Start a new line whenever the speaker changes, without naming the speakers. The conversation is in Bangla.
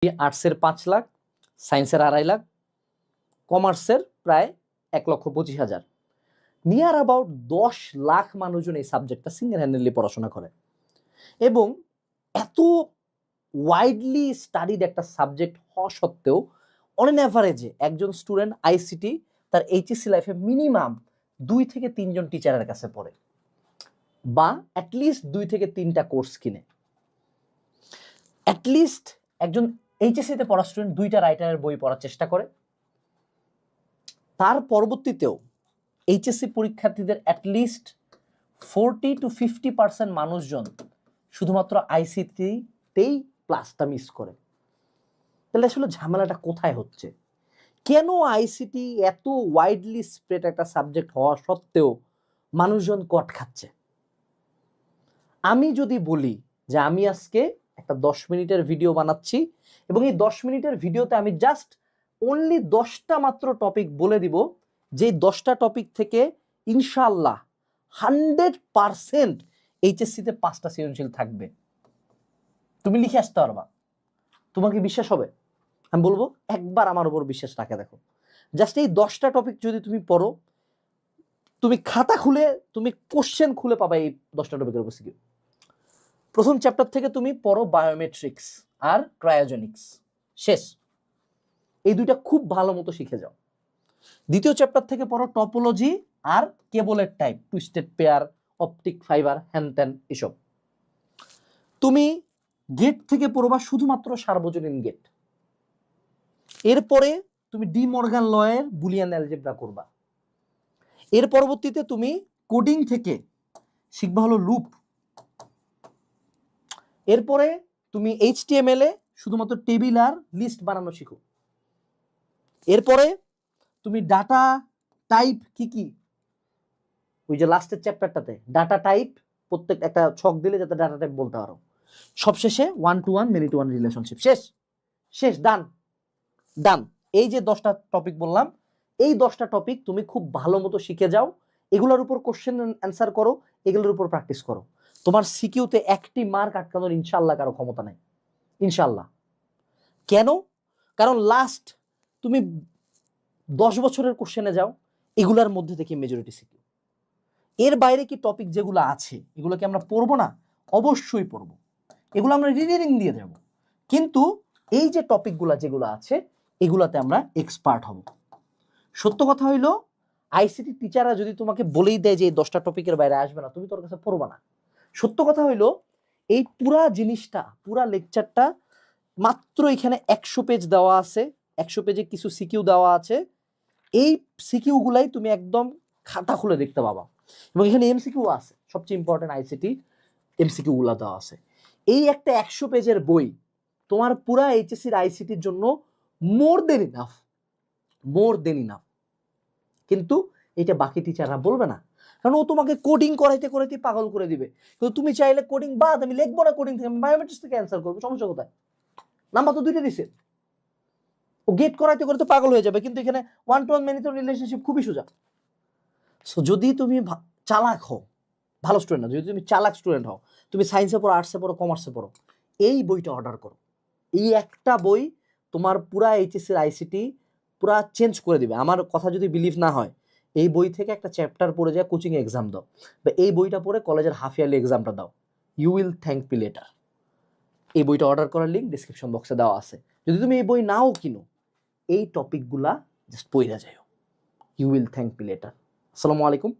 আর্টসের 5 লাখ, সায়েন্সের 2.5 লাখ, কমার্সের প্রায় 1,25,000, নিয়ার অ্যাবাউট 10 লাখ মানুষজন এই সাবজেক্টটা সিঙ্গেল হ্যান্ডেডলি পড়াশোনা করে। এবং এত ওয়াইডলি স্টাডিড একটা সাবজেক্ট হওয়া সত্ত্বেও অন অ্যান অ্যাভারেজে একজন স্টুডেন্ট আইসিটি তার এইচএসসি লাইফে মিনিমাম 2 থেকে 3 জন টিচারের কাছে পড়ে, বা অ্যাটলিস্ট 2 থেকে 3টা কোর্স কিনে। অ্যাটলিস্ট একজন এইচএসসিতে পড়া স্টুডেন্ট 2টা রাইটারের বই পড়ার চেষ্টা করে। তার পরবর্তীতেও এইচএসসি পরীক্ষার্থীদের অ্যাটলিস্ট 40 to 50% মানুষজন শুধুমাত্র আইসিটিতেই ক্লাসটা মিস করে। তাহলে আসলে ঝামেলাটা কোথায় হচ্ছে? কেন আইসিটি এত ওয়াইডলি স্প্রেড একটা সাবজেক্ট হওয়া সত্ত্বেও মানুষজন কট খাচ্ছে? আমি যদি বলি যে আমি আজকে একটা 10 মিনিটের ভিডিও বানাচ্ছি এবং এই 10 মিনিটের ভিডিওতে আমি জাস্ট অনলি 10টা মাত্র টপিক বলে দিব, যে 10টা টপিক থেকে ইনশাআল্লাহ 100% এইচএসসিতে 5টা সৃজনশীল থাকবে, তুমি লিখে আসতে পারবা, তোমাকে বিশ্বাস হবে? আমি বলবো একবার আমার উপর বিশ্বাস রাখে দেখো। জাস্ট এই 10টা টপিক যদি তুমি পড়ো, তুমি খাতা খুলে তুমি কোশ্চেন খুলে পাবা এই 10টা টপিকের উপর সিকিউ। প্রথম চ্যাপ্টার থেকে তুমি পড়ো বায়োমেট্রিক্স আর ক্রায়োজেনিক্স, শেষ। এই দুইটা খুব ভালো মতো শিখে যাও। দ্বিতীয় চ্যাপ্টার থেকে পড়ো টপোলজি আর কেবলের type, twisted pair, optic fibre, হ্যান এসব। তুমি গেট থেকে পড়বা শুধুমাত্র সার্বজনীন গেট। এরপরে তুমি ডি মর্গান লয়ের বুলিয়ান অ্যালজেব্রা করবা। এর পরবর্তীতে তুমি কোডিং থেকে শিখবা হলো লুপ। এরপরে তুমি এইচটিএমএল এ শুধুমাত্র টেবিল আর লিস্ট বানানো শিখো। এরপরে তুমি ডাটা টাইপ কি কি, ওই যে লাস্টের চ্যাপ্টারটাতে ডাটা টাইপ, প্রত্যেক একটা ছক দিলে যাতে ডাটা টাইপ বলতে পারো। সবশেষে 1-to-1 many-to-1 রিলেশনশিপ। শেষ শেষ, ডান ডান। এই যে 10টা টপিক বললাম, এই 10টা টপিক তুমি খুব ভালো মতো শিখে যাও, এগুলোর উপর কোশ্চেন অ্যান্সার করো, এগুলোর উপর প্র্যাকটিস করো। তোমার সিকিউতে একটি মার্ক আটকানোর ইনশাআল্লাহ কারো ক্ষমতা নাই, ইনশাআল্লাহ। কেন? কারণ লাস্ট তুমি 10 বছরের কোশ্চেনে যাও, এগুলার মধ্যে থেকে মেজরিটি সিকিউ। এর বাইরে কি টপিক যেগুলো আছে এগুলো কি আমরা পড়বো না? অবশ্যই পড়বো, এগুলো আমরা রিডিং দিয়ে দেবো। কিন্তু এই যে টপিকগুলো যেগুলো আছে এগুলাতে আমরা এক্সপার্ট হব। সত্য কথা হইলো আইসিটি টিচাররা যদি তোমাকে বলেই দেয় যে এই 10টা টপিকের বাইরে আসবে না, তুমি তোর কাছে পড়বা না। সত্য কথা হইলো এই পুরা জিনিসটা, পুরা লেকচারটা মাত্র এখানে 100 পেজ দেওয়া আছে, 100 পেজে কিছু সিকিউ দেওয়া আছে। এই সিকিউ গুলাই তুমি একদম খাতা খুলে দেখতে পাবা, এবং এখানে এমসিকিউ আছে, সবচেয়ে ইম্পর্টেন্ট আইসিটি এমসিকিউ গুলা দেওয়া আছে। এই একটা 100 পেজের বই তোমার পুরা এইচএসসির আইসিটির জন্য মোর দেন ইনাফ। কিন্তু এটা বাকি টিচাররা বলবে না, কারণ ও তোমাকে কোডিং করাইতে করাইতে পাগল করে দিবে। কিন্তু তুমি চাইলে কোডিং বাদ, আমি লিখবো না কোডিং থেকে, আমি বায়োমেট্রিক্স থেকে অ্যান্সার করবো, সমস্যা কোথায়? নাম্বার তো 2টা দিছে। ও গেট করাইতে করাইতে পাগল হয়ে যাবে, কিন্তু এখানে 1-to-1 many-to-1 রিলেশনশিপ খুবই সোজা। সো যদি তুমি চালাক হও, ভালো স্টুডেন্ট না, যদি তুমি চালাক স্টুডেন্ট হও, তুমি সায়েন্সে পড়ো, আর্টসে পড়ো, কমার্সে পড়ো, এই বইটা অর্ডার করো। এই একটা বই তোমার পুরা এইচএসসির আইসিটি পুরা চেঞ্জ করে দিবে। আমার কথা যদি বিলিভ না হয়, এই বই থেকে একটা চ্যাপ্টার পড়ে যায় কোচিং এক্সাম দাও, বা এই বইটা পড়ে কলেজের হাফ ইয়ারলি এক্সামটা দাও, you will thank me later. এই বইটা অর্ডার করার লিঙ্ক ডিসক্রিপশন বক্সে দেওয়া আছে। যদি তুমি এই বই নাও কিনো, এই টপিকগুলা জাস্ট পড়ে যাও, you will thank me later. আসসালামু আলাইকুম।